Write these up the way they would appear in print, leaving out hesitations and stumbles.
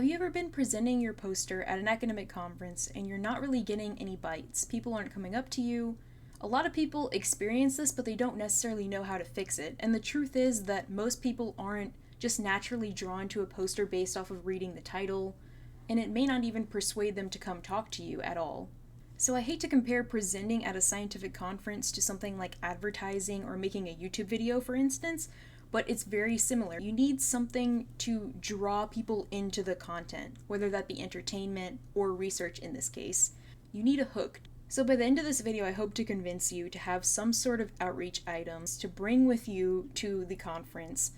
Have you ever been presenting your poster at an academic conference and you're not really getting any bites? People aren't coming up to you. A lot of people experience this, but they don't necessarily know how to fix it. And the truth is that most people aren't just naturally drawn to a poster based off of reading the title, and it may not even persuade them to come talk to you at all. So I hate to compare presenting at a scientific conference to something like advertising or making a YouTube video, for instance, but it's very similar. You need something to draw people into the content, whether that be entertainment or research in this case. You need a hook. So by the end of this video, I hope to convince you to have some sort of outreach items to bring with you to the conference.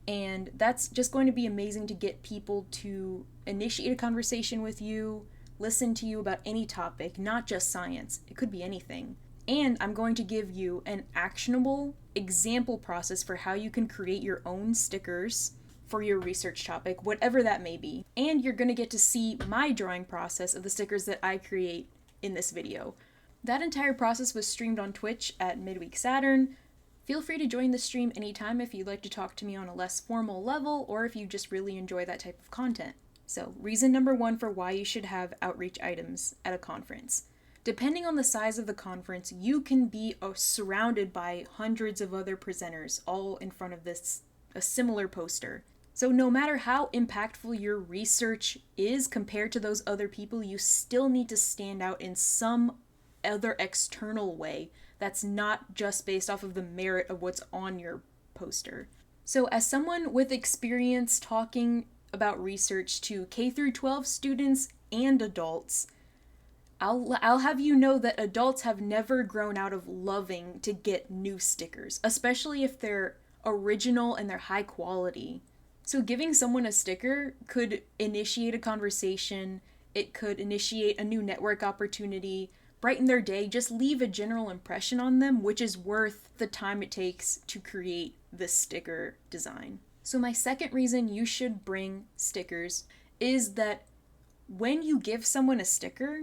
And that's just going to be amazing to get people to initiate a conversation with you, listen to you about any topic, not just science. It could be anything. And I'm going to give you an actionable example process for how you can create your own stickers for your research topic, whatever that may be. And you're going to get to see my drawing process of the stickers that I create in this video. That entire process was streamed on Twitch at Midweek Saturn. Feel free to join the stream anytime if you'd like to talk to me on a less formal level or if you just really enjoy that type of content. So, reason number one for why you should have outreach items at a conference. Depending on the size of the conference, you can be surrounded by hundreds of other presenters, all in front of a similar poster. So no matter how impactful your research is compared to those other people, you still need to stand out in some other external way that's not just based off of the merit of what's on your poster. So as someone with experience talking about research to K through 12 students and adults, I'll have you know that adults have never grown out of loving to get new stickers, especially if they're original and they're high quality. So giving someone a sticker could initiate a conversation, it could initiate a new network opportunity, brighten their day, just leave a general impression on them, which is worth the time it takes to create this sticker design. So my second reason you should bring stickers is that when you give someone a sticker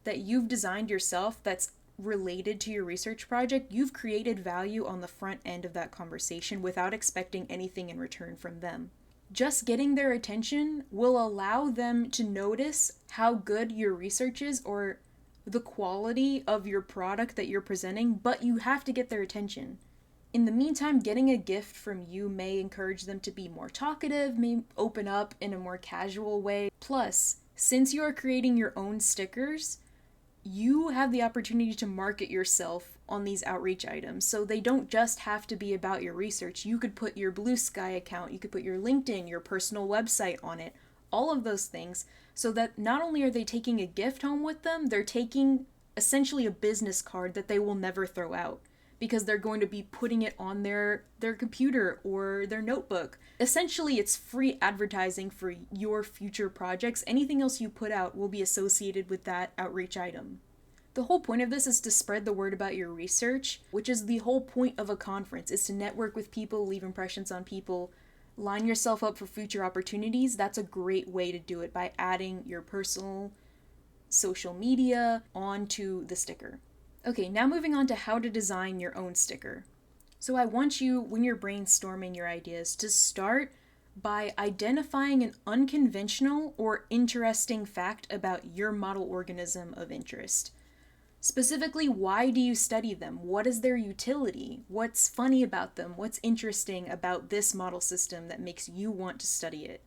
that you've designed yourself that's related to your research project, you've created value on the front end of that conversation without expecting anything in return from them. Just getting their attention will allow them to notice how good your research is or the quality of your product that you're presenting, but you have to get their attention. In the meantime, getting a gift from you may encourage them to be more talkative, may open up in a more casual way. Plus, since you are creating your own stickers, you have the opportunity to market yourself on these outreach items. So they don't just have to be about your research. You could put your BlueSky account, you could put your LinkedIn, your personal website on it, all of those things, so that not only are they taking a gift home with them, they're taking essentially a business card that they will never throw out, because they're going to be putting it on their computer or their notebook. Essentially, it's free advertising for your future projects. Anything else you put out will be associated with that outreach item. The whole point of this is to spread the word about your research, which is the whole point of a conference, is to network with people, leave impressions on people, line yourself up for future opportunities. That's a great way to do it, by adding your personal social media onto the sticker. Okay, now moving on to how to design your own sticker. So I want you, when you're brainstorming your ideas, to start by identifying an unconventional or interesting fact about your model organism of interest. Specifically, why do you study them? What is their utility? What's funny about them? What's interesting about this model system that makes you want to study it?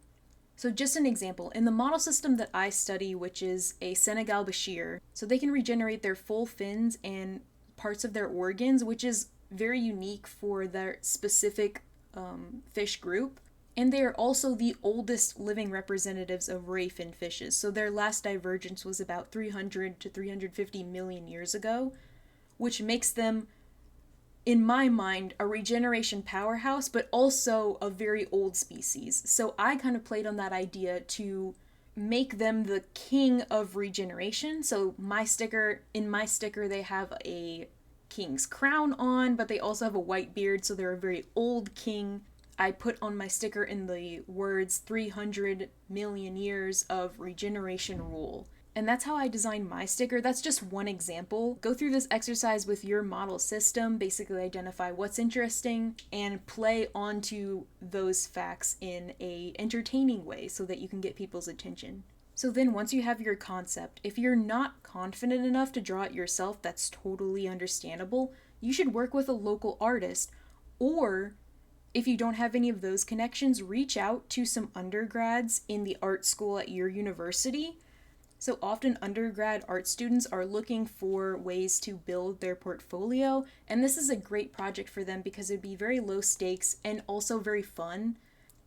So just an example, in the model system that I study, which is a Senegal Bashir, so they can regenerate their full fins and parts of their organs, which is very unique for their specific fish group. And they are also the oldest living representatives of ray fin fishes. So their last divergence was about 300 to 350 million years ago, which makes them, in my mind, a regeneration powerhouse, but also a very old species. So I kind of played on that idea to make them the king of regeneration. So in my sticker, they have a king's crown on, but they also have a white beard, so they're a very old king. I put on my sticker in the words 300 million years of regeneration rule. And that's how I designed my sticker. That's just one example. Go through this exercise with your model system, basically identify what's interesting and play onto those facts in a entertaining way so that you can get people's attention. So then once you have your concept, if you're not confident enough to draw it yourself, that's totally understandable. You should work with a local artist, or if you don't have any of those connections, reach out to some undergrads in the art school at your university. So often undergrad art students are looking for ways to build their portfolio, and this is a great project for them because it'd be very low stakes and also very fun.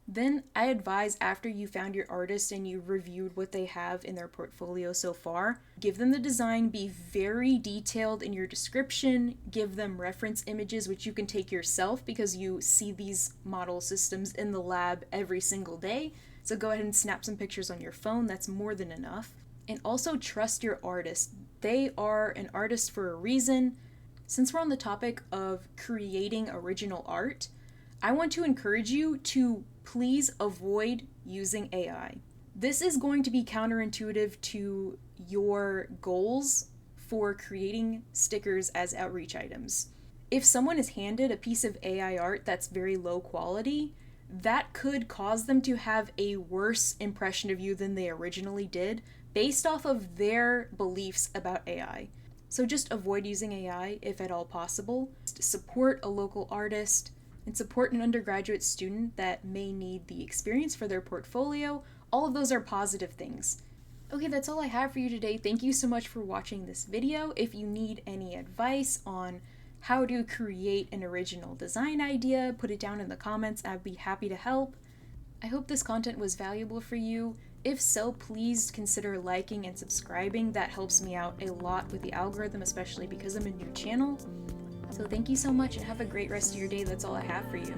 Then I advise, after you found your artist and you reviewed what they have in their portfolio so far, give them the design, be very detailed in your description, give them reference images which you can take yourself because you see these model systems in the lab every single day. So go ahead and snap some pictures on your phone, that's more than enough. And also trust your artist. They are an artist for a reason. Since we're on the topic of creating original art, I want to encourage you to please avoid using AI. This is going to be counterintuitive to your goals for creating stickers as outreach items. If someone is handed a piece of AI art that's very low quality, that could cause them to have a worse impression of you than they originally did based off of their beliefs about AI. So just avoid using AI if at all possible. Support a local artist and support an undergraduate student that may need the experience for their portfolio. All of those are positive things. Okay, that's all I have for you today. Thank you so much for watching this video. If you need any advice on how to create an original design idea, put it down in the comments. I'd be happy to help. I hope this content was valuable for you. If so, please consider liking and subscribing. That helps me out a lot with the algorithm, especially because I'm a new channel. So thank you so much and have a great rest of your day. That's all I have for you.